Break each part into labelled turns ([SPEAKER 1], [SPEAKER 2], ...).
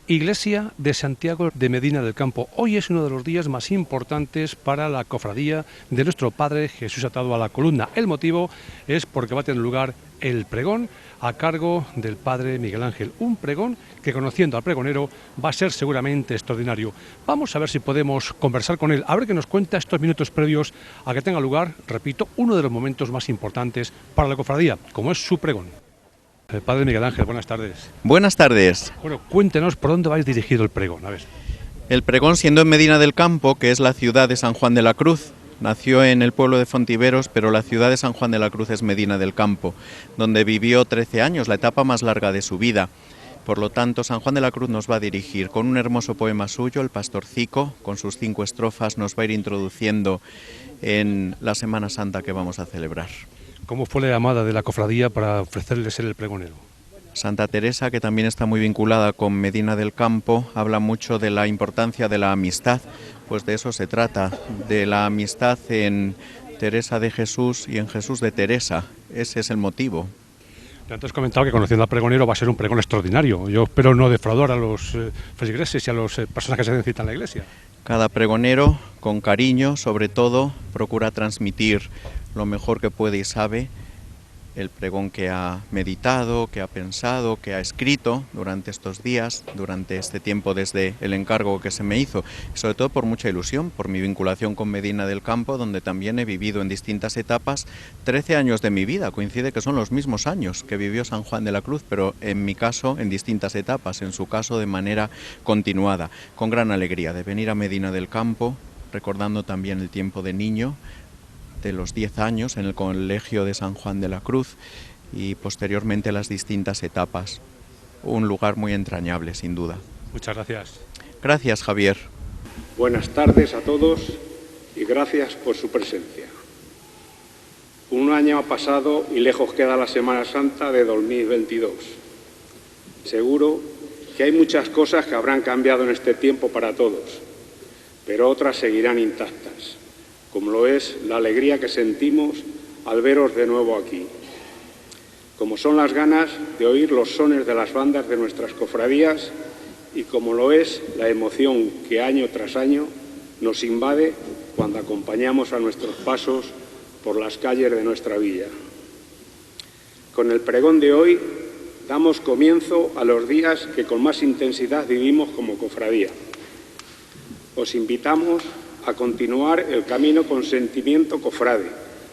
[SPEAKER 1] Iglesia de Santiago de Medina del Campo. Hoy es uno de los días más importantes para la cofradía de nuestro Padre Jesús atado a la columna. El motivo es porque va a tener lugar el pregón a cargo del Padre Miguel Ángel. Un pregón que, conociendo al pregonero, va a ser seguramente extraordinario. Vamos a ver si podemos conversar con él, a ver qué nos cuenta estos minutos previos a que tenga lugar, repito, uno de los momentos más importantes para la cofradía, como es su pregón. Padre Miguel Ángel, buenas tardes.
[SPEAKER 2] Buenas tardes.
[SPEAKER 1] Bueno, cuéntenos por dónde vais dirigido el pregón, a ver.
[SPEAKER 2] El pregón, siendo en Medina del Campo, que es la ciudad de San Juan de la Cruz, nació en el pueblo de Fontiveros, pero la ciudad de San Juan de la Cruz es Medina del Campo, donde vivió 13 años, la etapa más larga de su vida. Por lo tanto, San Juan de la Cruz nos va a dirigir con un hermoso poema suyo, El Pastorcico, con sus 5 estrofas, nos va a ir introduciendo en la Semana Santa que vamos a celebrar.
[SPEAKER 1] ¿Cómo fue la llamada de la cofradía para ofrecerle ser el pregonero?
[SPEAKER 2] Santa Teresa, que también está muy vinculada con Medina del Campo, habla mucho de la importancia de la amistad, pues de eso se trata, de la amistad en Teresa de Jesús y en Jesús de Teresa. Ese es el motivo.
[SPEAKER 1] Antes has comentado que, conociendo al pregonero, va a ser un pregón extraordinario. Yo espero no defraudar a los feligreses y a las personas que se necesitan en la iglesia.
[SPEAKER 2] Cada pregonero, con cariño, sobre todo, procura transmitir lo mejor que puede y sabe el pregón que ha meditado, que ha pensado, que ha escrito durante estos días, durante este tiempo desde el encargo que se me hizo, y sobre todo por mucha ilusión, por mi vinculación con Medina del Campo, donde también he vivido en distintas etapas 13 años de mi vida. Coincide que son los mismos años que vivió San Juan de la Cruz, pero en mi caso en distintas etapas, en su caso de manera continuada, con gran alegría de venir a Medina del Campo, recordando también el tiempo de niño, de los 10 años en el Colegio de San Juan de la Cruz y posteriormente las distintas etapas. Un lugar muy entrañable, sin duda.
[SPEAKER 1] Muchas gracias.
[SPEAKER 2] Gracias, Javier.
[SPEAKER 3] Buenas tardes a todos y gracias por su presencia. Un año ha pasado y lejos queda la Semana Santa de 2022. Seguro que hay muchas cosas que habrán cambiado en este tiempo para todos, pero otras seguirán intactas, como lo es la alegría que sentimos al veros de nuevo aquí, como son las ganas de oír los sones de las bandas de nuestras cofradías y como lo es la emoción que año tras año nos invade cuando acompañamos a nuestros pasos por las calles de nuestra villa. Con el pregón de hoy damos comienzo a los días que con más intensidad vivimos como cofradía. Os invitamos a continuar el camino con sentimiento cofrade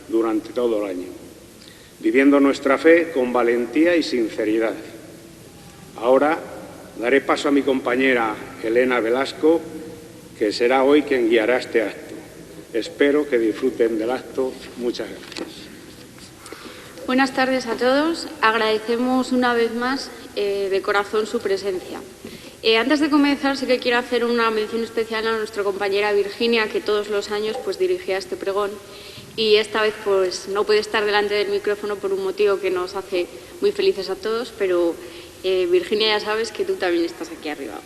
[SPEAKER 3] durante todo el año, viviendo nuestra fe con valentía y sinceridad. Ahora daré paso a mi compañera Elena Velasco, que será hoy quien guiará este acto. Espero que disfruten del acto. Muchas gracias.
[SPEAKER 4] Buenas tardes a todos. Agradecemos una vez más de corazón su presencia. Antes de comenzar, sí que quiero hacer una mención especial a nuestra compañera Virginia, que todos los años dirigía este pregón y esta vez no puede estar delante del micrófono por un motivo que nos hace muy felices a todos, pero Virginia, ya sabes que tú también estás aquí arriba ahora.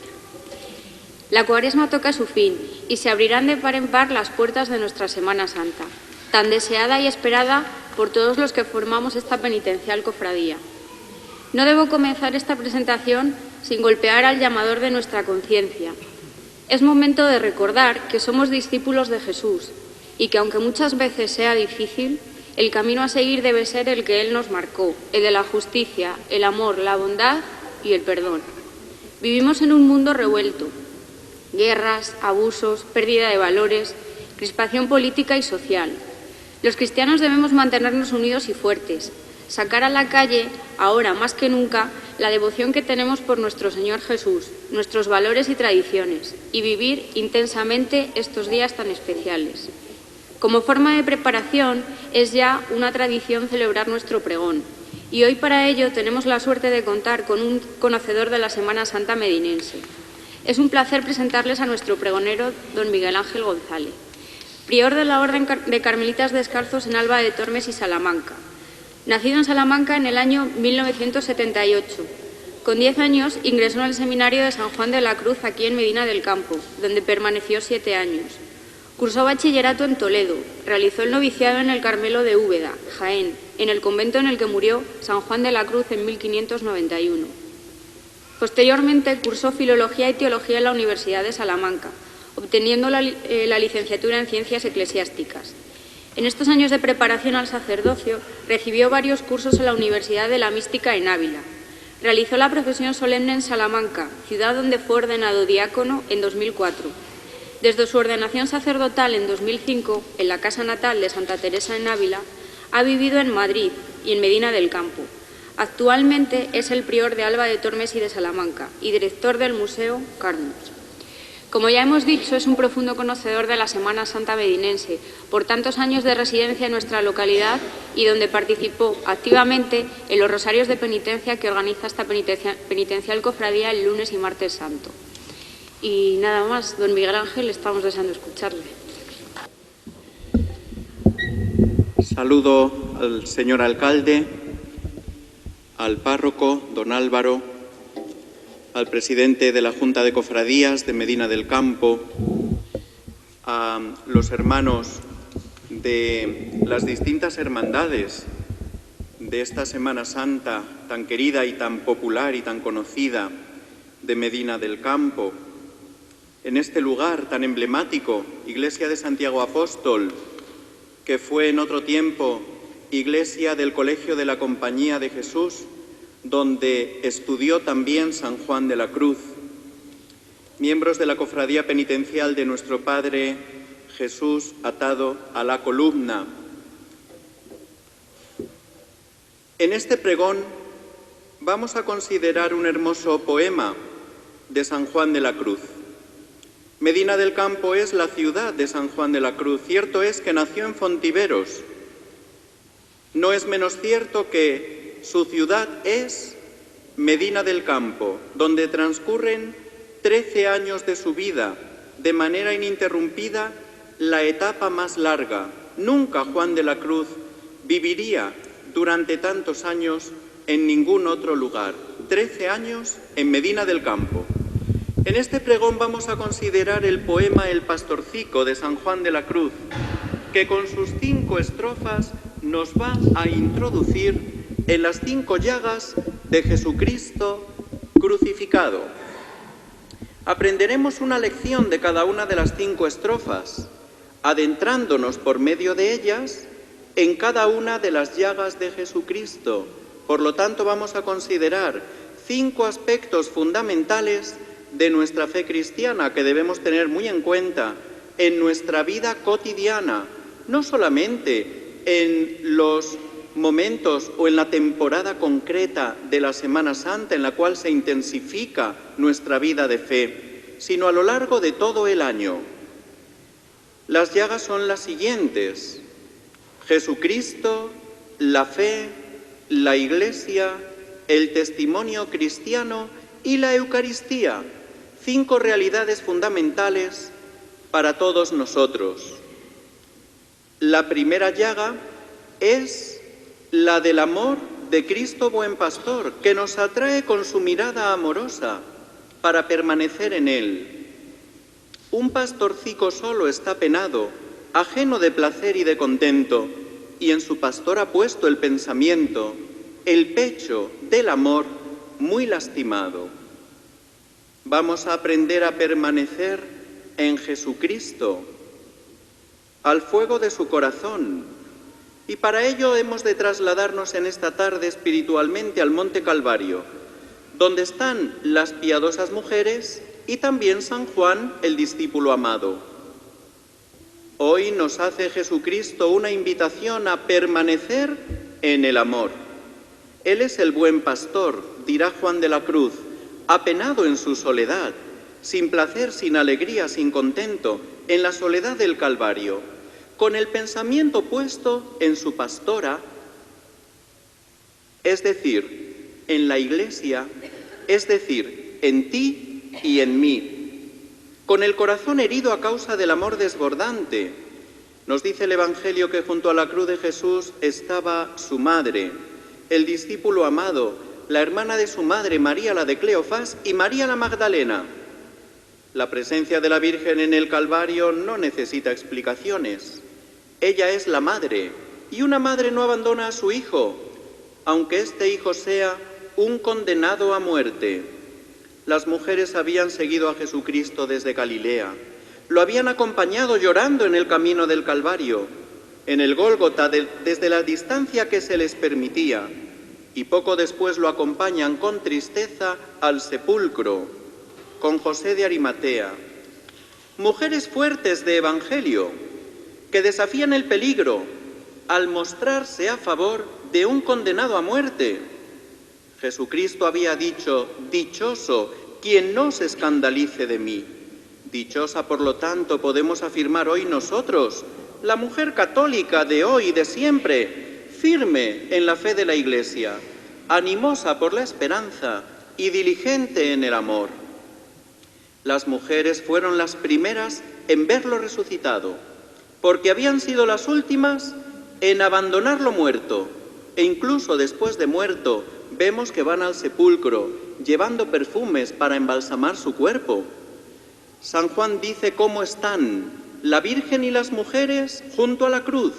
[SPEAKER 4] La Cuaresma toca su fin y se abrirán de par en par las puertas de nuestra Semana Santa, tan deseada y esperada por todos los que formamos esta penitencial cofradía. No debo comenzar esta presentación sin golpear al llamador de nuestra conciencia. Es momento de recordar que somos discípulos de Jesús y que, aunque muchas veces sea difícil, el camino a seguir debe ser el que Él nos marcó, el de la justicia, el amor, la bondad y el perdón. Vivimos en un mundo revuelto: guerras, abusos, pérdida de valores, crispación política y social. Los cristianos debemos mantenernos unidos y fuertes, sacar a la calle, ahora más que nunca, la devoción que tenemos por nuestro Señor Jesús, nuestros valores y tradiciones, y vivir intensamente estos días tan especiales. Como forma de preparación, es ya una tradición celebrar nuestro pregón, y hoy para ello tenemos la suerte de contar con un conocedor de la Semana Santa medinense. Es un placer presentarles a nuestro pregonero, don Miguel Ángel González, prior de la Orden de Carmelitas Descalzos en Alba de Tormes y Salamanca. Nacido en Salamanca en el año 1978, con 10 años ingresó en el seminario de San Juan de la Cruz aquí en Medina del Campo, donde permaneció 7 años. Cursó bachillerato en Toledo, realizó el noviciado en el Carmelo de Úbeda, Jaén, en el convento en el que murió San Juan de la Cruz en 1591. Posteriormente cursó Filología y Teología en la Universidad de Salamanca, obteniendo la licenciatura en Ciencias Eclesiásticas. En estos años de preparación al sacerdocio recibió varios cursos en la Universidad de la Mística en Ávila. Realizó la profesión solemne en Salamanca, ciudad donde fue ordenado diácono en 2004. Desde su ordenación sacerdotal en 2005, en la casa natal de Santa Teresa en Ávila, ha vivido en Madrid y en Medina del Campo. Actualmente es el prior de Alba de Tormes y de Salamanca y director del Museo Carnus. Como ya hemos dicho, es un profundo conocedor de la Semana Santa medinense, por tantos años de residencia en nuestra localidad y donde participó activamente en los rosarios de penitencia que organiza esta penitencial cofradía el lunes y martes santo. Y nada más, don Miguel Ángel, estamos deseando escucharle.
[SPEAKER 2] Saludo al señor alcalde, al párroco, don Álvaro, al presidente de la Junta de Cofradías de Medina del Campo, a los hermanos de las distintas hermandades de esta Semana Santa tan querida y tan popular y tan conocida de Medina del Campo, en este lugar tan emblemático, Iglesia de Santiago Apóstol, que fue en otro tiempo iglesia del Colegio de la Compañía de Jesús, donde estudió también San Juan de la Cruz, miembros de la Cofradía Penitencial de nuestro Padre Jesús atado a la columna. En este pregón vamos a considerar un hermoso poema de San Juan de la Cruz. Medina del Campo es la ciudad de San Juan de la Cruz. Cierto es que nació en Fontiveros. No es menos cierto que su ciudad es Medina del Campo, donde transcurren 13 años de su vida, de manera ininterrumpida, la etapa más larga. Nunca Juan de la Cruz viviría durante tantos años en ningún otro lugar. 13 años en Medina del Campo. En este pregón vamos a considerar el poema El Pastorcico de San Juan de la Cruz, que con sus 5 estrofas nos va a introducir en las 5 llagas de Jesucristo crucificado. Aprenderemos una lección de cada una de las 5 estrofas, adentrándonos por medio de ellas en cada una de las llagas de Jesucristo. Por lo tanto, vamos a considerar 5 aspectos fundamentales de nuestra fe cristiana que debemos tener muy en cuenta en nuestra vida cotidiana, no solamente en los momentos o en la temporada concreta de la Semana Santa en la cual se intensifica nuestra vida de fe, sino a lo largo de todo el año. Las llagas son las siguientes: Jesucristo, la fe, la Iglesia, el testimonio cristiano y la Eucaristía. 5 realidades fundamentales para todos nosotros. La primera llaga es la del amor de Cristo Buen Pastor, que nos atrae con su mirada amorosa para permanecer en Él. Un pastorcico solo está penado, ajeno de placer y de contento, y en su pastor ha puesto el pensamiento, el pecho del amor muy lastimado. Vamos a aprender a permanecer en Jesucristo, al fuego de su corazón, y para ello hemos de trasladarnos en esta tarde espiritualmente al Monte Calvario, donde están las piadosas mujeres y también San Juan, el discípulo amado. Hoy nos hace Jesucristo una invitación a permanecer en el amor. Él es el buen pastor, dirá Juan de la Cruz, apenado en su soledad, sin placer, sin alegría, sin contento, en la soledad del Calvario, con el pensamiento puesto en su pastora, es decir, en la Iglesia, es decir, en ti y en mí, con el corazón herido a causa del amor desbordante. Nos dice el Evangelio que junto a la cruz de Jesús estaba su madre, el discípulo amado, la hermana de su madre, María la de Cleofás, y María la Magdalena. La presencia de la Virgen en el Calvario no necesita explicaciones. Ella es la madre, y una madre no abandona a su hijo, aunque este hijo sea un condenado a muerte. Las mujeres habían seguido a Jesucristo desde Galilea. Lo habían acompañado llorando en el camino del Calvario, en el Gólgota, desde la distancia que se les permitía, y poco después lo acompañan con tristeza al sepulcro, con José de Arimatea. Mujeres fuertes de evangelio, que desafían el peligro al mostrarse a favor de un condenado a muerte. Jesucristo había dicho: dichoso quien no se escandalice de mí. Dichosa, por lo tanto, podemos afirmar hoy nosotros, la mujer católica de hoy y de siempre, firme en la fe de la Iglesia, animosa por la esperanza y diligente en el amor. Las mujeres fueron las primeras en verlo resucitado, porque habían sido las últimas en abandonarlo muerto, e incluso después de muerto vemos que van al sepulcro llevando perfumes para embalsamar su cuerpo. San Juan dice cómo están la Virgen y las mujeres junto a la cruz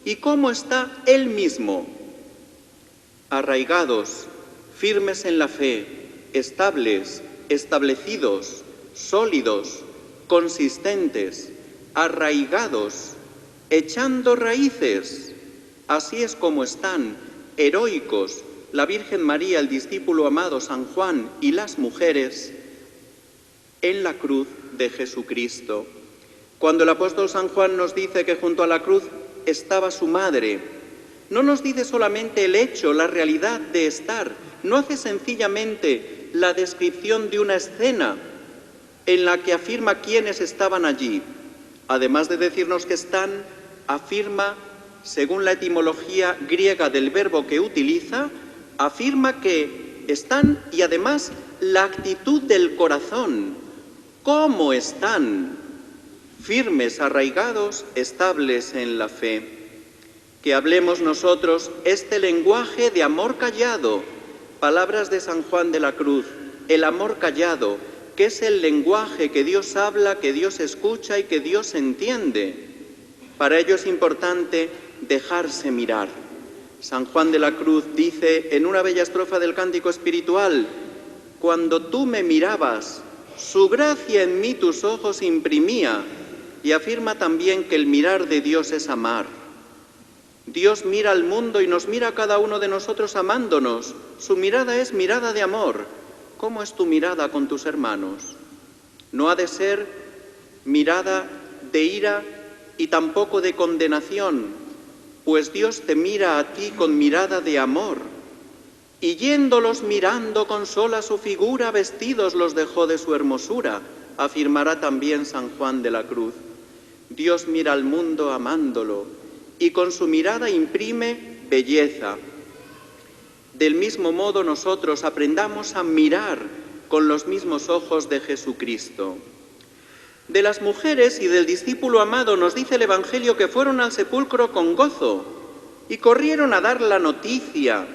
[SPEAKER 2] y cómo está él mismo. Arraigados, firmes en la fe, estables, establecidos, sólidos, consistentes, arraigados, echando raíces. Así es como están, heroicos, la Virgen María, el discípulo amado San Juan y las mujeres en la cruz de Jesucristo. Cuando el apóstol San Juan nos dice que junto a la cruz estaba su madre, no nos dice solamente el hecho, la realidad de estar, no hace sencillamente la descripción de una escena en la que afirma quiénes estaban allí. Además de decirnos que están, afirma, según la etimología griega del verbo que utiliza, afirma que están y además la actitud del corazón. ¿Cómo están? Firmes, arraigados, estables en la fe. Que hablemos nosotros este lenguaje de amor callado, palabras de San Juan de la Cruz, el amor callado, que es el lenguaje que Dios habla, que Dios escucha y que Dios entiende. Para ello es importante dejarse mirar. San Juan de la Cruz dice en una bella estrofa del cántico espiritual: cuando tú me mirabas, su gracia en mí tus ojos imprimía. Y afirma también que el mirar de Dios es amar. Dios mira al mundo y nos mira a cada uno de nosotros amándonos. Su mirada es mirada de amor. ¿Cómo es tu mirada con tus hermanos? No ha de ser mirada de ira y tampoco de condenación, pues Dios te mira a ti con mirada de amor. Y yéndolos mirando con sola su figura, vestidos los dejó de su hermosura, afirmará también San Juan de la Cruz. Dios mira al mundo amándolo y con su mirada imprime belleza. Del mismo modo nosotros aprendamos a mirar con los mismos ojos de Jesucristo. De las mujeres y del discípulo amado nos dice el Evangelio que fueron al sepulcro con gozo y corrieron a dar la noticia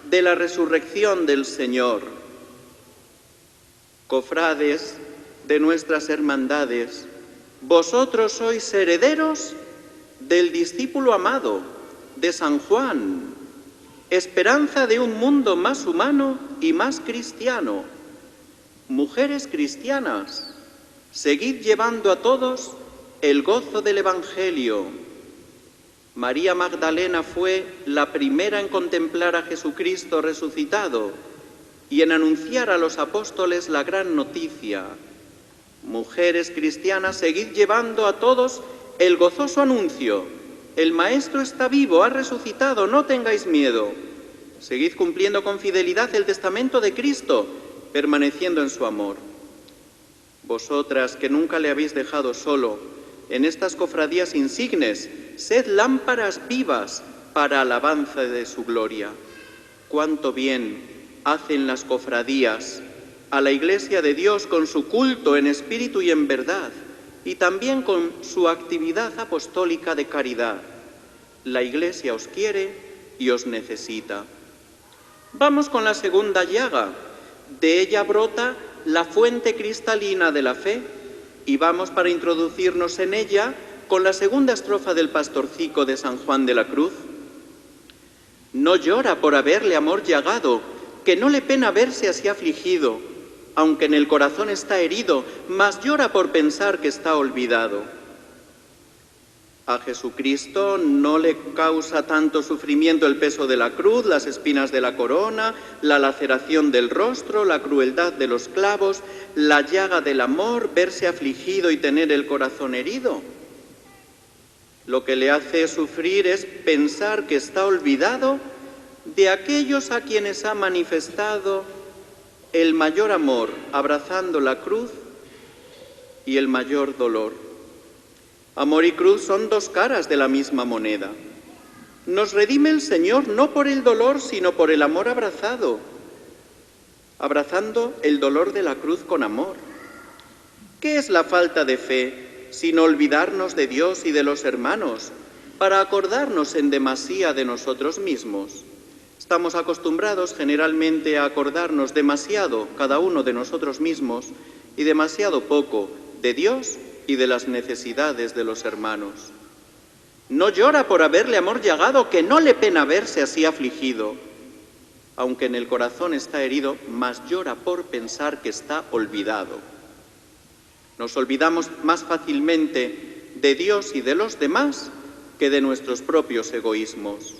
[SPEAKER 2] de la resurrección del Señor. Cofrades de nuestras hermandades, vosotros sois herederos del discípulo amado, de San Juan, esperanza de un mundo más humano y más cristiano. Mujeres cristianas, seguid llevando a todos el gozo del Evangelio. María Magdalena fue la primera en contemplar a Jesucristo resucitado y en anunciar a los apóstoles la gran noticia. Mujeres cristianas, seguid llevando a todos el gozoso anuncio. El Maestro está vivo, ha resucitado, no tengáis miedo. Seguid cumpliendo con fidelidad el testamento de Cristo, permaneciendo en su amor. Vosotras que nunca le habéis dejado solo, en estas cofradías insignes, sed lámparas vivas para alabanza de su gloria. Cuánto bien hacen las cofradías a la Iglesia de Dios con su culto en espíritu y en verdad, y también con su actividad apostólica de caridad. La Iglesia os quiere y os necesita. Vamos con la segunda llaga. De ella brota la fuente cristalina de la fe, y vamos para introducirnos en ella con la segunda estrofa del pastorcico de San Juan de la Cruz. No llora por haberle amor llagado, que no le pena verse así afligido. aunque en el corazón está herido, mas llora por pensar que está olvidado. A Jesucristo no le causa tanto sufrimiento el peso de la cruz, las espinas de la corona, la laceración del rostro, la crueldad de los clavos, la llaga del amor, verse afligido y tener el corazón herido. Lo que le hace sufrir es pensar que está olvidado de aquellos a quienes ha manifestado el mayor amor, abrazando la cruz, y el mayor dolor. Amor y cruz son dos caras de la misma moneda. Nos redime el Señor no por el dolor, sino por el amor abrazado, abrazando el dolor de la cruz con amor. ¿Qué es la falta de fe sino olvidarnos de Dios y de los hermanos para acordarnos en demasía de nosotros mismos? Estamos acostumbrados generalmente a acordarnos demasiado cada uno de nosotros mismos y demasiado poco de Dios y de las necesidades de los hermanos. No llora por haberle amor llagado, que no le pena verse así afligido, aunque en el corazón está herido, mas llora por pensar que está olvidado. Nos olvidamos más fácilmente de Dios y de los demás que de nuestros propios egoísmos.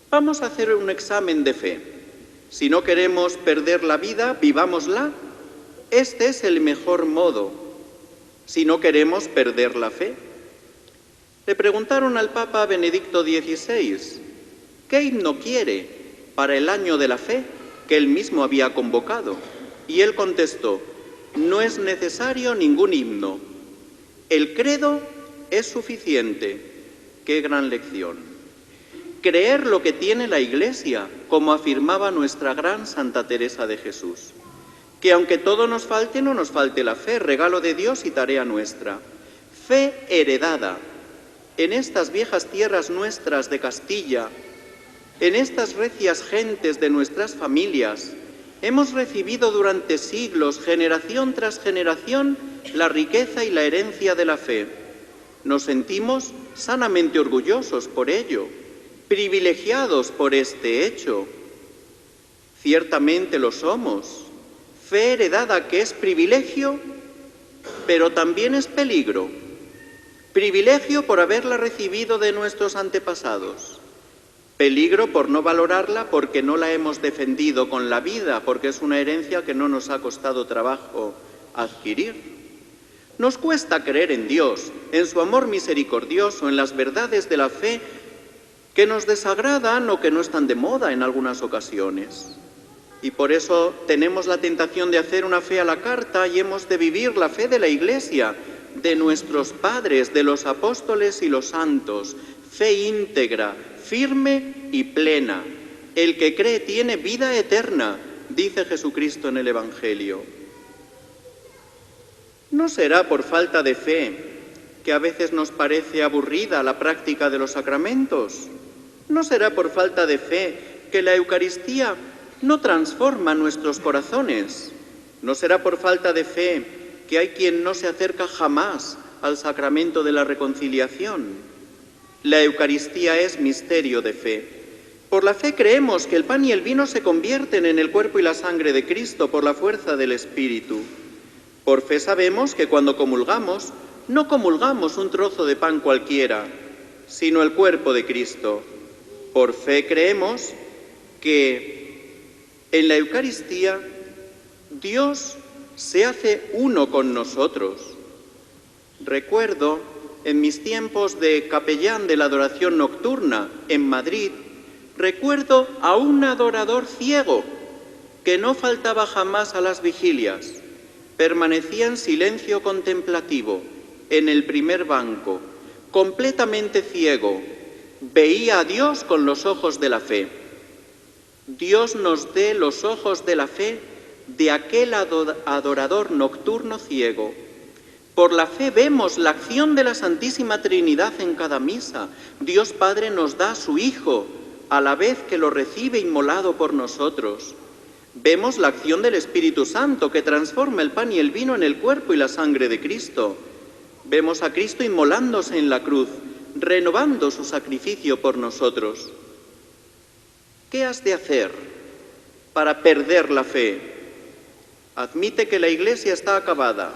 [SPEAKER 2] Vamos a hacer un examen de fe. Si no queremos perder la vida, vivámosla. Este es el mejor modo. Si no queremos perder la fe. Le preguntaron al Papa Benedicto XVI, ¿qué himno quiere para el año de la fe que él mismo había convocado? Y él contestó, no es necesario ningún himno. El credo es suficiente. ¡Qué gran lección! Creer lo que tiene la Iglesia, como afirmaba nuestra gran Santa Teresa de Jesús. Que aunque todo nos falte, no nos falte la fe, regalo de Dios y tarea nuestra. Fe heredada en estas viejas tierras nuestras de Castilla, en estas recias gentes de nuestras familias, hemos recibido durante siglos, generación tras generación, la riqueza y la herencia de la fe. Nos sentimos sanamente orgullosos por ello, privilegiados por este hecho. Ciertamente lo somos. Fe heredada que es privilegio, pero también es peligro. Privilegio por haberla recibido de nuestros antepasados. Peligro por no valorarla porque no la hemos defendido con la vida, porque es una herencia que no nos ha costado trabajo adquirir. Nos cuesta creer en Dios, en su amor misericordioso, en las verdades de la fe que nos desagradan o que no están de moda en algunas ocasiones. Y por eso tenemos la tentación de hacer una fe a la carta y hemos de vivir la fe de la Iglesia, de nuestros padres, de los apóstoles y los santos. Fe íntegra, firme y plena. El que cree tiene vida eterna, dice Jesucristo en el Evangelio. ¿No será por falta de fe que a veces nos parece aburrida la práctica de los sacramentos? ¿No será por falta de fe que la Eucaristía no transforma nuestros corazones? ¿No será por falta de fe que hay quien no se acerca jamás al sacramento de la reconciliación? La Eucaristía es misterio de fe. Por la fe creemos que el pan y el vino se convierten en el cuerpo y la sangre de Cristo por la fuerza del Espíritu. Por fe sabemos que cuando comulgamos, no comulgamos un trozo de pan cualquiera, sino el cuerpo de Cristo. Por fe creemos que en la Eucaristía Dios se hace uno con nosotros. Recuerdo en mis tiempos de capellán de la adoración nocturna en Madrid, recuerdo a un adorador ciego que no faltaba jamás a las vigilias. Permanecía en silencio contemplativo, en el primer banco, completamente ciego. Veía a Dios con los ojos de la fe. Dios nos dé los ojos de la fe de aquel adorador nocturno ciego. Por la fe vemos la acción de la Santísima Trinidad en cada misa. Dios Padre nos da a su Hijo, a la vez que lo recibe inmolado por nosotros. Vemos la acción del Espíritu Santo que transforma el pan y el vino en el cuerpo y la sangre de Cristo. Vemos a Cristo inmolándose en la cruz, renovando su sacrificio por nosotros. ¿Qué has de hacer para perder la fe? Admite que la Iglesia está acabada.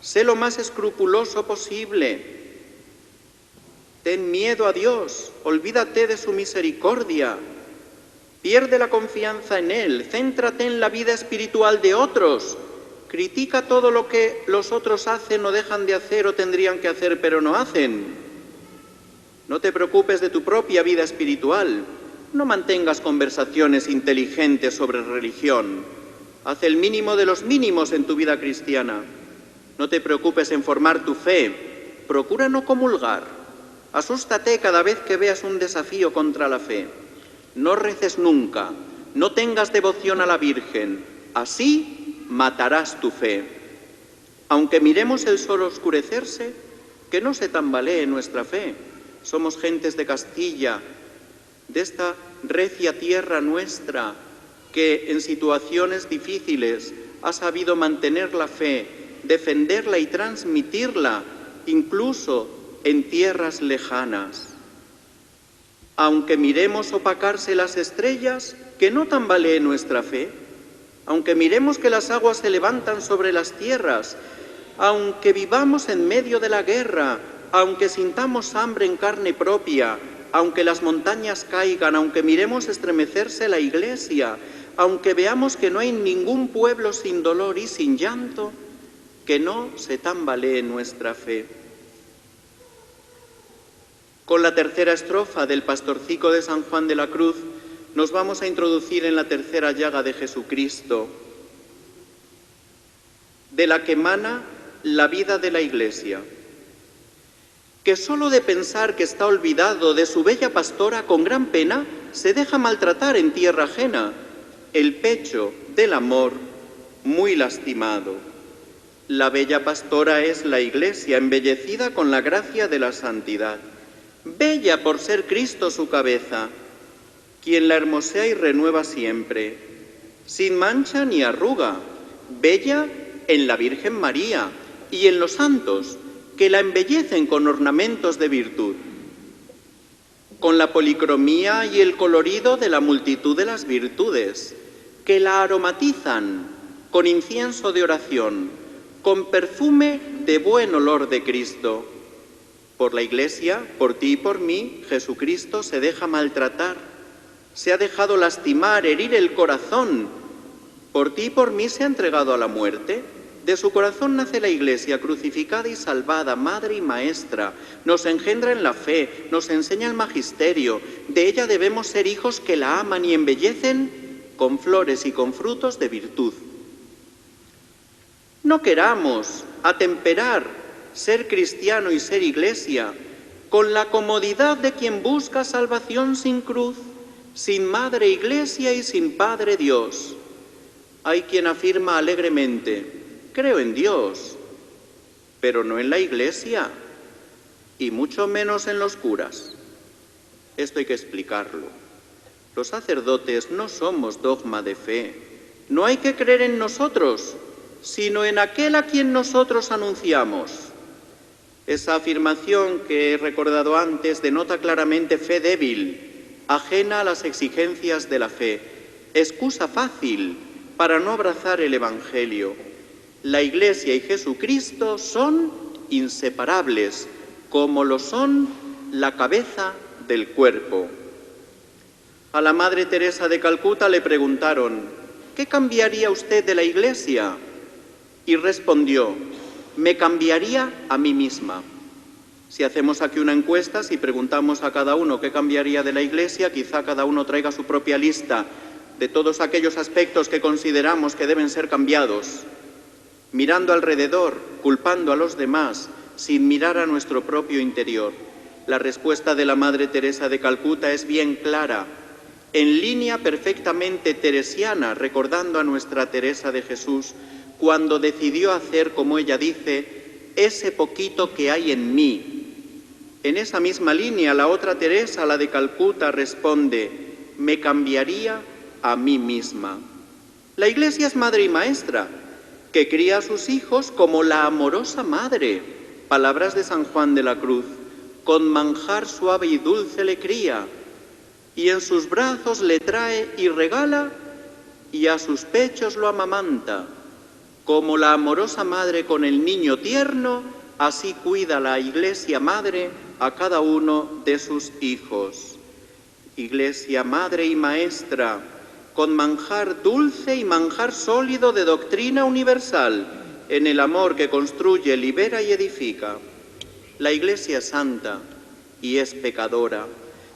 [SPEAKER 2] Sé lo más escrupuloso posible. Ten miedo a Dios, olvídate de su misericordia. Pierde la confianza en Él, céntrate en la vida espiritual de otros. Critica todo lo que los otros hacen o dejan de hacer o tendrían que hacer pero no hacen. No te preocupes de tu propia vida espiritual. No mantengas conversaciones inteligentes sobre religión. Haz el mínimo de los mínimos en tu vida cristiana. No te preocupes en formar tu fe. Procura no comulgar. Asústate cada vez que veas un desafío contra la fe. No reces nunca. No tengas devoción a la Virgen. Así matarás tu fe. Aunque miremos el sol oscurecerse, que no se tambalee nuestra fe. Somos gentes de Castilla, de esta recia tierra nuestra, que en situaciones difíciles ha sabido mantener la fe, defenderla y transmitirla, incluso en tierras lejanas. Aunque miremos opacarse las estrellas, que no tambalee nuestra fe. Aunque miremos que las aguas se levantan sobre las tierras, aunque vivamos en medio de la guerra, aunque sintamos hambre en carne propia, aunque las montañas caigan, aunque miremos estremecerse la Iglesia, aunque veamos que no hay ningún pueblo sin dolor y sin llanto, que no se tambalee nuestra fe. Con la tercera estrofa del Pastorcico de San Juan de la Cruz nos vamos a introducir en la tercera llaga de Jesucristo, de la que emana la vida de la Iglesia, que solo de pensar que está olvidado de su bella pastora con gran pena se deja maltratar en tierra ajena, el pecho del amor muy lastimado. La bella pastora es la Iglesia embellecida con la gracia de la santidad, bella por ser Cristo su cabeza, quien la hermosea y renueva siempre, sin mancha ni arruga, bella en la Virgen María y en los santos, que la embellecen con ornamentos de virtud, con la policromía y el colorido de la multitud de las virtudes, que la aromatizan con incienso de oración, con perfume de buen olor de Cristo. Por la Iglesia, por ti y por mí, Jesucristo se deja maltratar, se ha dejado lastimar, herir el corazón. Por ti y por mí se ha entregado a la muerte. De su corazón nace la Iglesia, crucificada y salvada, madre y maestra. Nos engendra en la fe, nos enseña el magisterio. De ella debemos ser hijos que la aman y embellecen con flores y con frutos de virtud. No queramos atemperar ser cristiano y ser Iglesia con la comodidad de quien busca salvación sin cruz, sin madre Iglesia y sin Padre Dios. Hay quien afirma alegremente: creo en Dios, pero no en la Iglesia, y mucho menos en los curas. Esto hay que explicarlo. Los sacerdotes no somos dogma de fe. No hay que creer en nosotros, sino en aquel a quien nosotros anunciamos. Esa afirmación que he recordado antes denota claramente fe débil, ajena a las exigencias de la fe, excusa fácil para no abrazar el Evangelio. La Iglesia y Jesucristo son inseparables, como lo son la cabeza del cuerpo. A la Madre Teresa de Calcuta le preguntaron: ¿qué cambiaría usted de la Iglesia? Y respondió: me cambiaría a mí misma. Si hacemos aquí una encuesta, si preguntamos a cada uno qué cambiaría de la Iglesia, quizá cada uno traiga su propia lista de todos aquellos aspectos que consideramos que deben ser cambiados, mirando alrededor, culpando a los demás, sin mirar a nuestro propio interior. La respuesta de la Madre Teresa de Calcuta es bien clara, en línea perfectamente teresiana, recordando a nuestra Teresa de Jesús, cuando decidió hacer, como ella dice, ese poquito que hay en mí. En esa misma línea, la otra Teresa, la de Calcuta, responde: me cambiaría a mí misma. La Iglesia es madre y maestra, que cría a sus hijos como la amorosa madre. Palabras de San Juan de la Cruz: con manjar suave y dulce le cría, y en sus brazos le trae y regala, y a sus pechos lo amamanta. Como la amorosa madre con el niño tierno, así cuida la Iglesia Madre a cada uno de sus hijos. Iglesia Madre y Maestra, con manjar dulce y manjar sólido de doctrina universal, en el amor que construye, libera y edifica. La Iglesia es santa y es pecadora,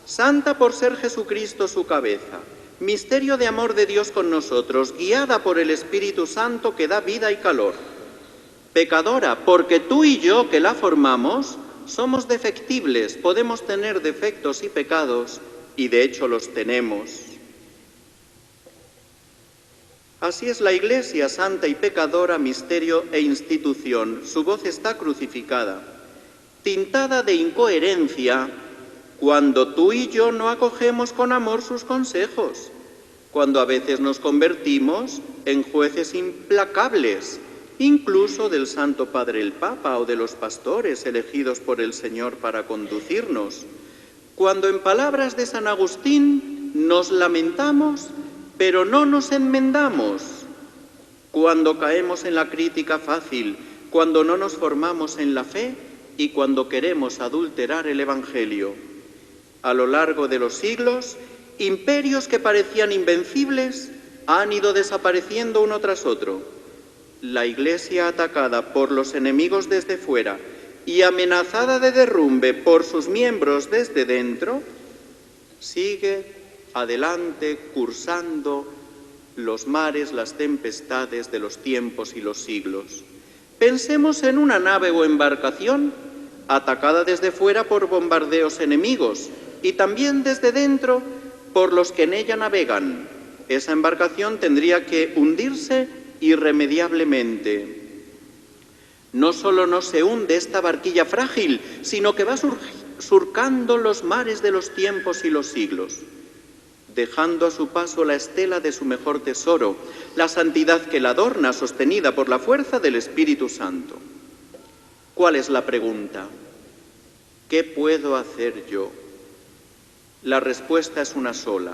[SPEAKER 2] santa por ser Jesucristo su cabeza, misterio de amor de Dios con nosotros, guiada por el Espíritu Santo que da vida y calor. Pecadora, porque tú y yo que la formamos somos defectibles, podemos tener defectos y pecados, y de hecho los tenemos. Así es la Iglesia, santa y pecadora, misterio e institución. Su voz está crucificada, tintada de incoherencia, cuando tú y yo no acogemos con amor sus consejos, cuando a veces nos convertimos en jueces implacables, incluso del Santo Padre el Papa o de los pastores elegidos por el Señor para conducirnos, cuando en palabras de San Agustín nos lamentamos, pero no nos enmendamos, cuando caemos en la crítica fácil, cuando no nos formamos en la fe y cuando queremos adulterar el Evangelio. A lo largo de los siglos, imperios que parecían invencibles han ido desapareciendo uno tras otro. La Iglesia, atacada por los enemigos desde fuera y amenazada de derrumbe por sus miembros desde dentro, sigue adelante cursando los mares, las tempestades de los tiempos y los siglos. Pensemos en una nave o embarcación atacada desde fuera por bombardeos enemigos y también desde dentro por los que en ella navegan. Esa embarcación tendría que hundirse irremediablemente. No solo no se hunde esta barquilla frágil, sino que va surcando los mares de los tiempos y los siglos, dejando a su paso la estela de su mejor tesoro, la santidad que la adorna, sostenida por la fuerza del Espíritu Santo. ¿Cuál es la pregunta? ¿Qué puedo hacer yo? La respuesta es una sola,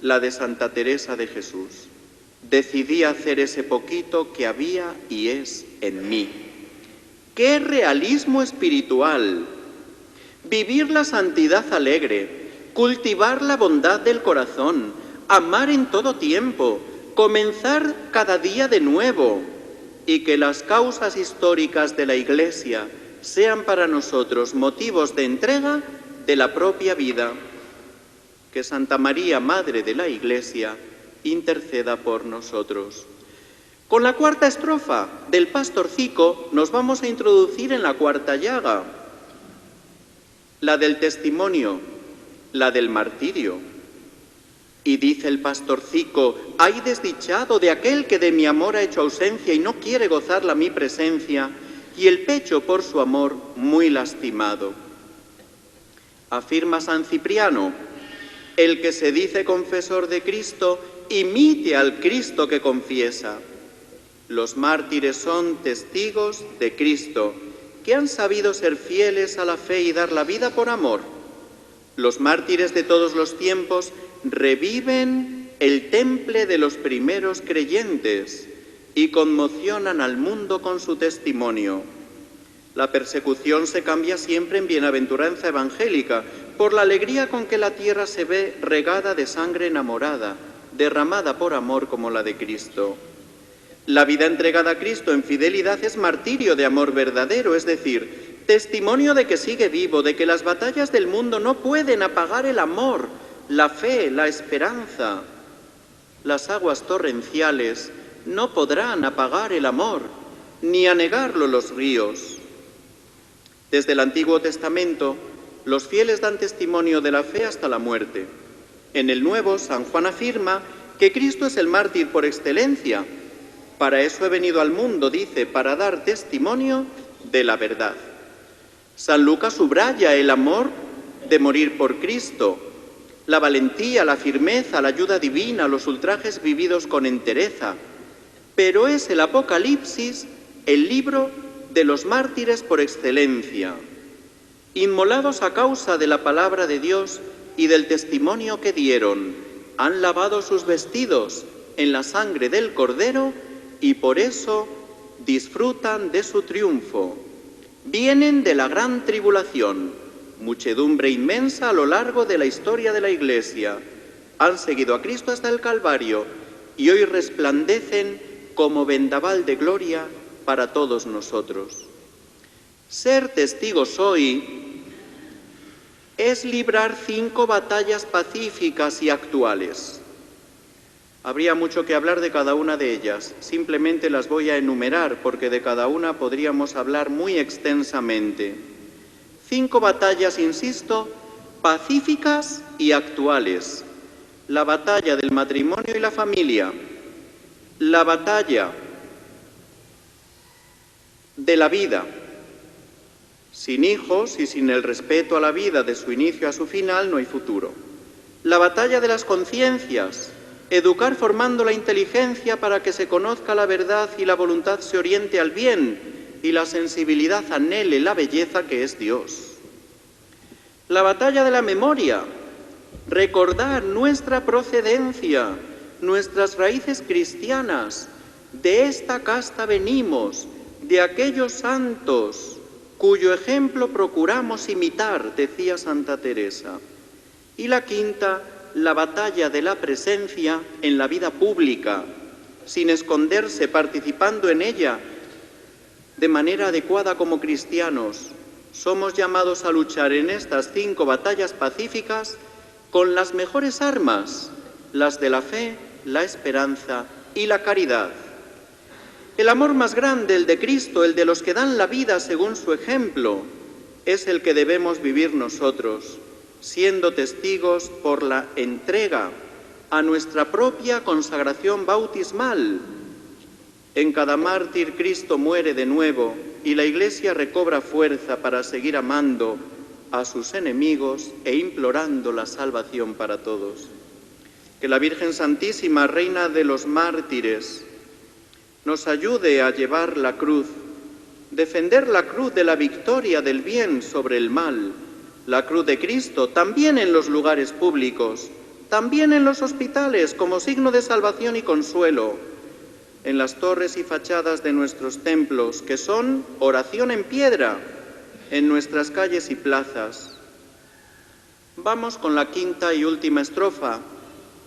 [SPEAKER 2] la de Santa Teresa de Jesús. Decidí hacer ese poquito que había y es en mí. ¡Qué realismo espiritual! Vivir la santidad alegre, cultivar la bondad del corazón, amar en todo tiempo, comenzar cada día de nuevo, y que las causas históricas de la Iglesia sean para nosotros motivos de entrega de la propia vida. Que Santa María, Madre de la Iglesia, interceda por nosotros. Con la cuarta estrofa del Pastorcico nos vamos a introducir en la cuarta llaga, la del testimonio, la del martirio. Y dice el Pastorcico: «Ay desdichado de aquel que de mi amor ha hecho ausencia y no quiere gozarla mi presencia, y el pecho por su amor muy lastimado». Afirma San Cipriano: «El que se dice confesor de Cristo, imite al Cristo que confiesa». Los mártires son testigos de Cristo, que han sabido ser fieles a la fe y dar la vida por amor. Los mártires de todos los tiempos reviven el temple de los primeros creyentes y conmocionan al mundo con su testimonio. La persecución se cambia siempre en bienaventuranza evangélica por la alegría con que la tierra se ve regada de sangre enamorada, derramada por amor como la de Cristo. La vida entregada a Cristo en fidelidad es martirio de amor verdadero, es decir, testimonio de que sigue vivo, de que las batallas del mundo no pueden apagar el amor, la fe, la esperanza. Las aguas torrenciales no podrán apagar el amor, ni anegarlo los ríos. Desde el Antiguo Testamento, los fieles dan testimonio de la fe hasta la muerte. En el Nuevo, San Juan afirma que Cristo es el mártir por excelencia. Para eso he venido al mundo, dice, para dar testimonio de la verdad. San Lucas subraya el amor de morir por Cristo, la valentía, la firmeza, la ayuda divina, los ultrajes vividos con entereza. Pero es el Apocalipsis el libro de los mártires por excelencia, inmolados a causa de la palabra de Dios y del testimonio que dieron. Han lavado sus vestidos en la sangre del Cordero y por eso disfrutan de su triunfo. Vienen de la gran tribulación, muchedumbre inmensa a lo largo de la historia de la Iglesia. Han seguido a Cristo hasta el Calvario y hoy resplandecen como vendaval de gloria para todos nosotros. Ser testigos hoy es librar 5 batallas pacíficas y actuales. Habría mucho que hablar de cada una de ellas, simplemente las voy a enumerar porque de cada una podríamos hablar muy extensamente. 5 batallas, insisto, pacíficas y actuales. La batalla del matrimonio y la familia, la batalla de la vida. Sin hijos y sin el respeto a la vida de su inicio a su final no hay futuro. La batalla de las conciencias, educar formando la inteligencia para que se conozca la verdad y la voluntad se oriente al bien y la sensibilidad anhele la belleza que es Dios. La batalla de la memoria, recordar nuestra procedencia, nuestras raíces cristianas. De esta casta venimos, de aquellos santos cuyo ejemplo procuramos imitar, decía Santa Teresa. Y la quinta, la batalla de la presencia en la vida pública, sin esconderse, participando en ella de manera adecuada como cristianos. Somos llamados a luchar en estas 5 batallas pacíficas con las mejores armas, las de la fe, la esperanza y la caridad. El amor más grande, el de Cristo, el de los que dan la vida según su ejemplo, es el que debemos vivir nosotros, siendo testigos por la entrega a nuestra propia consagración bautismal. En cada mártir Cristo muere de nuevo y la Iglesia recobra fuerza para seguir amando a sus enemigos e implorando la salvación para todos. Que la Virgen Santísima, Reina de los mártires, nos ayude a llevar la cruz, defender la cruz de la victoria del bien sobre el mal, la cruz de Cristo, también en los lugares públicos, también en los hospitales, como signo de salvación y consuelo, en las torres y fachadas de nuestros templos, que son oración en piedra, en nuestras calles y plazas. Vamos con la quinta y última estrofa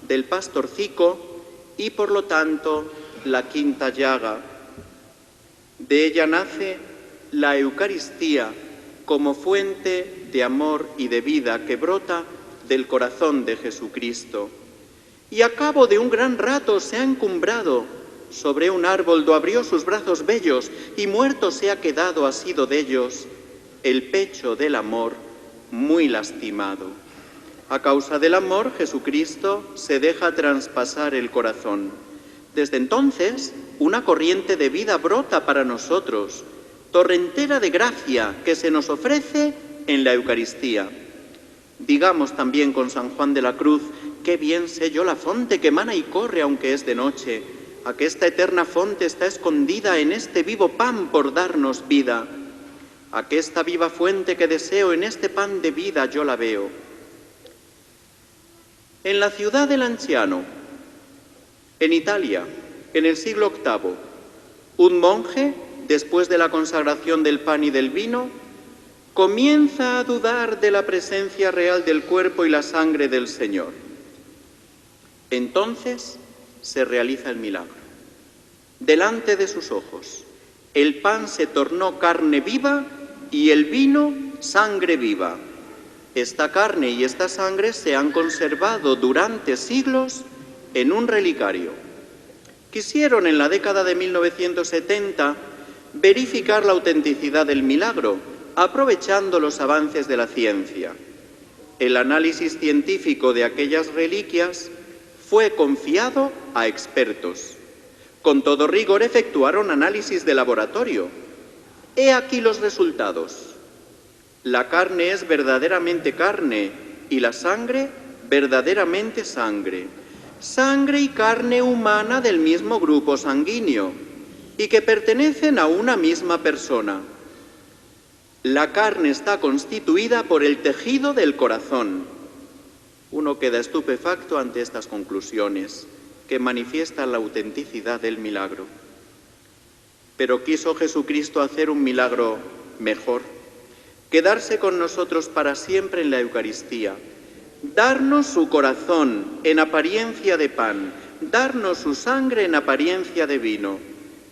[SPEAKER 2] del pastorcico y, por lo tanto, la quinta llaga. De ella nace la Eucaristía como fuente de amor y de vida que brota del corazón de Jesucristo. Y a cabo de un gran rato se ha encumbrado sobre un árbol, do abrió sus brazos bellos y muerto se ha quedado, ha sido de ellos el pecho del amor muy lastimado. A causa del amor, Jesucristo se deja traspasar el corazón. Desde entonces, una corriente de vida brota para nosotros, torrentera de gracia que se nos ofrece en la Eucaristía. Digamos también con San Juan de la Cruz: qué bien sé yo la fonte que emana y corre aunque es de noche. Aquesta eterna fonte está escondida en este vivo pan por darnos vida. Aquesta viva fuente que deseo en este pan de vida yo la veo. En la ciudad del Lanciano, en Italia, en el siglo VIII, un monje, después de la consagración del pan y del vino, comienza a dudar de la presencia real del cuerpo y la sangre del Señor. Entonces se realiza el milagro. Delante de sus ojos, el pan se tornó carne viva y el vino sangre viva. Esta carne y esta sangre se han conservado durante siglos en un relicario. Quisieron en la década de 1970 verificar la autenticidad del milagro, aprovechando los avances de la ciencia. El análisis científico de aquellas reliquias fue confiado a expertos. Con todo rigor efectuaron análisis de laboratorio. He aquí los resultados. La carne es verdaderamente carne y la sangre verdaderamente sangre. Sangre y carne humana del mismo grupo sanguíneo y que pertenecen a una misma persona. La carne está constituida por el tejido del corazón. Uno queda estupefacto ante estas conclusiones. que manifiestan la autenticidad del milagro. Pero quiso Jesucristo hacer un milagro mejor, quedarse con nosotros para siempre en la Eucaristía, darnos su corazón en apariencia de pan, darnos su sangre en apariencia de vino.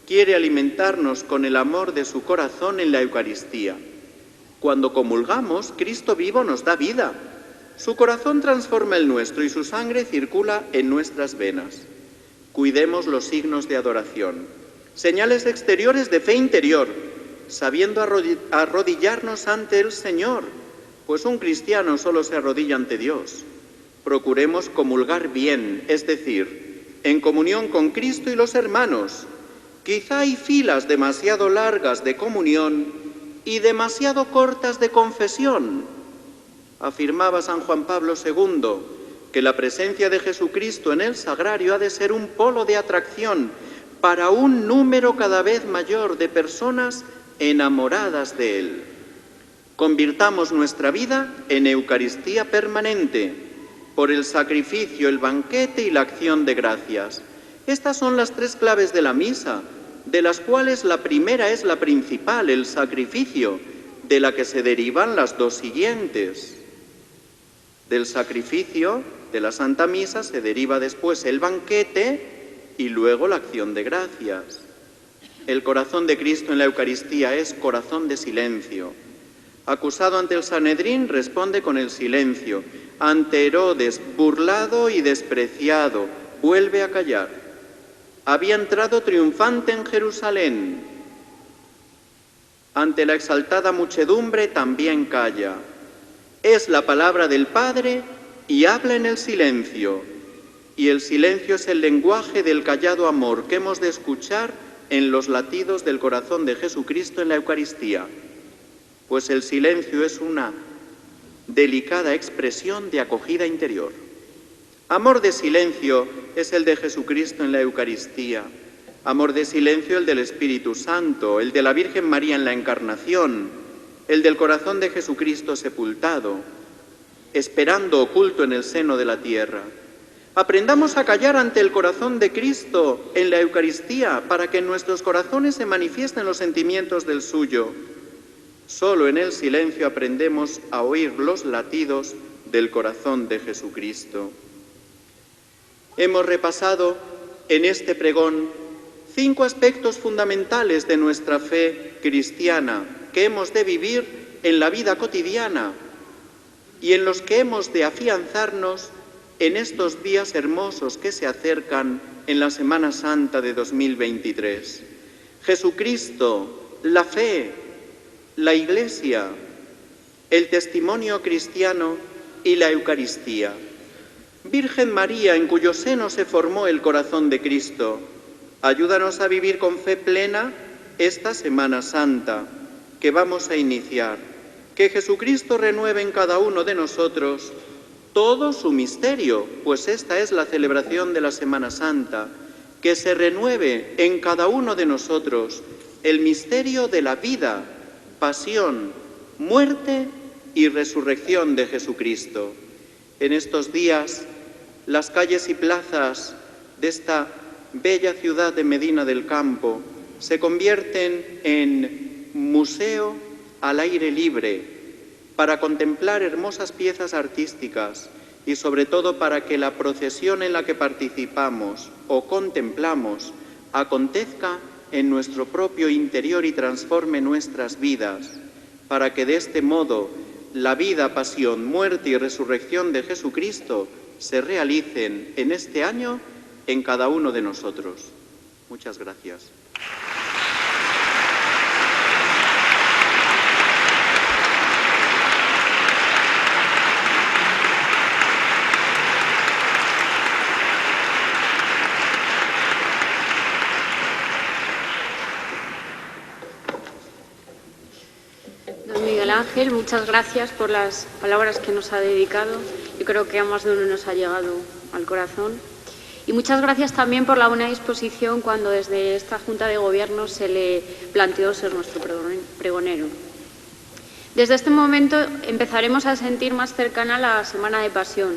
[SPEAKER 2] Quiere alimentarnos con el amor de su corazón en la Eucaristía. Cuando comulgamos, Cristo vivo nos da vida. Su corazón transforma el nuestro y su sangre circula en nuestras venas. Cuidemos los signos de adoración, señales exteriores de fe interior, sabiendo arrodillarnos ante el Señor, pues un cristiano solo se arrodilla ante Dios. Procuremos comulgar bien, es decir, en comunión con Cristo y los hermanos. Quizá hay filas demasiado largas de comunión y demasiado cortas de confesión. Afirmaba San Juan Pablo II que la presencia de Jesucristo en el sagrario ha de ser un polo de atracción para un número cada vez mayor de personas enamoradas de Él. Convirtamos nuestra vida en Eucaristía permanente, por el sacrificio, el banquete y la acción de gracias. Estas son las tres claves de la misa, de las cuales la primera es la principal, el sacrificio, de la que se derivan las dos siguientes. Del sacrificio de la Santa Misa se deriva después el banquete y luego la acción de gracias. El corazón de Cristo en la Eucaristía es corazón de silencio. Acusado ante el Sanedrín, responde con el silencio. Ante Herodes, burlado y despreciado, vuelve a callar. Había entrado triunfante en Jerusalén. Ante la exaltada muchedumbre también calla. Es la palabra del Padre y habla en el silencio. Y el silencio es el lenguaje del callado amor que hemos de escuchar en los latidos del corazón de Jesucristo en la Eucaristía. Pues el silencio es una delicada expresión de acogida interior. Amor de silencio es el de Jesucristo en la Eucaristía. Amor de silencio el del Espíritu Santo, el de la Virgen María en la Encarnación, el del corazón de Jesucristo sepultado, esperando oculto en el seno de la tierra. Aprendamos a callar ante el corazón de Cristo en la Eucaristía para que en nuestros corazones se manifiesten los sentimientos del suyo. Solo en el silencio aprendemos a oír los latidos del corazón de Jesucristo. Hemos repasado en este pregón 5 aspectos fundamentales de nuestra fe cristiana que hemos de vivir en la vida cotidiana y en los que hemos de afianzarnos en estos días hermosos que se acercan en la Semana Santa de 2023. Jesucristo, la fe, la Iglesia, el testimonio cristiano y la Eucaristía. Virgen María, en cuyo seno se formó el corazón de Cristo, ayúdanos a vivir con fe plena esta Semana Santa que vamos a iniciar. Que Jesucristo renueve en cada uno de nosotros todo su misterio, pues esta es la celebración de la Semana Santa. Que se renueve en cada uno de nosotros el misterio de la vida, pasión, muerte y resurrección de Jesucristo. En estos días, las calles y plazas de esta bella ciudad de Medina del Campo se convierten en museo al aire libre para contemplar hermosas piezas artísticas y sobre todo para que la procesión en la que participamos o contemplamos acontezca en nuestro propio interior y transforme nuestras vidas, para que de este modo la vida, pasión, muerte y resurrección de Jesucristo se realicen en este año en cada uno de nosotros. Muchas gracias.
[SPEAKER 4] Don Miguel Ángel, muchas gracias por las palabras que nos ha dedicado. Yo creo que a más de uno nos ha llegado al corazón. Y muchas gracias también por la buena disposición cuando desde esta Junta de Gobierno se le planteó ser nuestro pregonero. Desde este momento empezaremos a sentir más cercana la Semana de Pasión,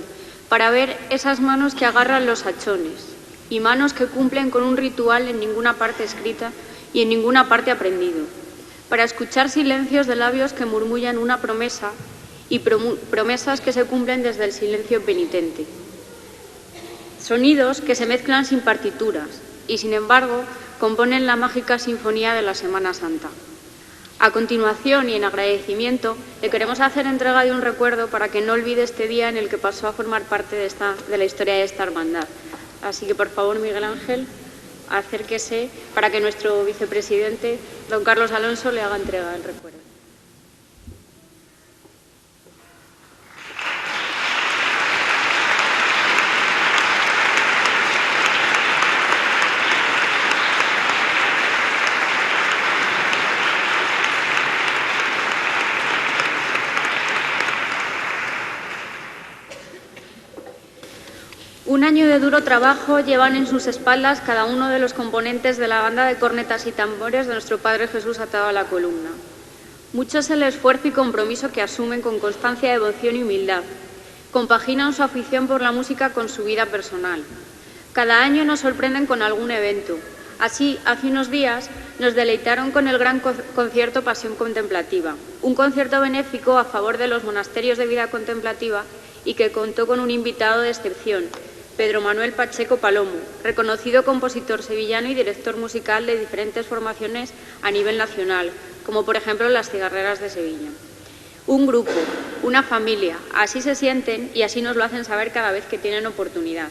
[SPEAKER 4] para ver esas manos que agarran los hachones, y manos que cumplen con un ritual en ninguna parte escrita y en ninguna parte aprendido, para escuchar silencios de labios que murmullan una promesa y promesas que se cumplen desde el silencio penitente. Sonidos que se mezclan sin partituras y, sin embargo, componen la mágica sinfonía de la Semana Santa. A continuación, y en agradecimiento, le queremos hacer entrega de un recuerdo para que no olvide este día en el que pasó a formar parte de la historia de esta hermandad. Así que, por favor, Miguel Ángel, acérquese para que nuestro vicepresidente, don Carlos Alonso, le haga entrega del recuerdo. Un año de duro trabajo llevan en sus espaldas cada uno de los componentes de la banda de cornetas y tambores de nuestro Padre Jesús atado a la columna. Mucho es el esfuerzo y compromiso que asumen con constancia, devoción y humildad. Compaginan su afición por la música con su vida personal. Cada año nos sorprenden con algún evento. Así, hace unos días nos deleitaron con el gran concierto Pasión Contemplativa, un concierto benéfico a favor de los monasterios de vida contemplativa y que contó con un invitado de excepción, Pedro Manuel Pacheco Palomo, reconocido compositor sevillano y director musical de diferentes formaciones a nivel nacional, como por ejemplo las Cigarreras de Sevilla. Un grupo, una familia, así se sienten y así nos lo hacen saber cada vez que tienen oportunidad.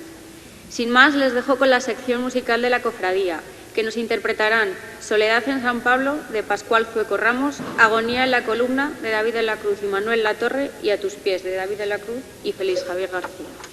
[SPEAKER 4] Sin más, les dejo con la sección musical de la cofradía, que nos interpretarán Soledad en San Pablo, de Pascual Zueco Ramos, Agonía en la columna, de David de la Cruz y Manuel Latorre, y A tus pies, de David de la Cruz y Félix Javier García.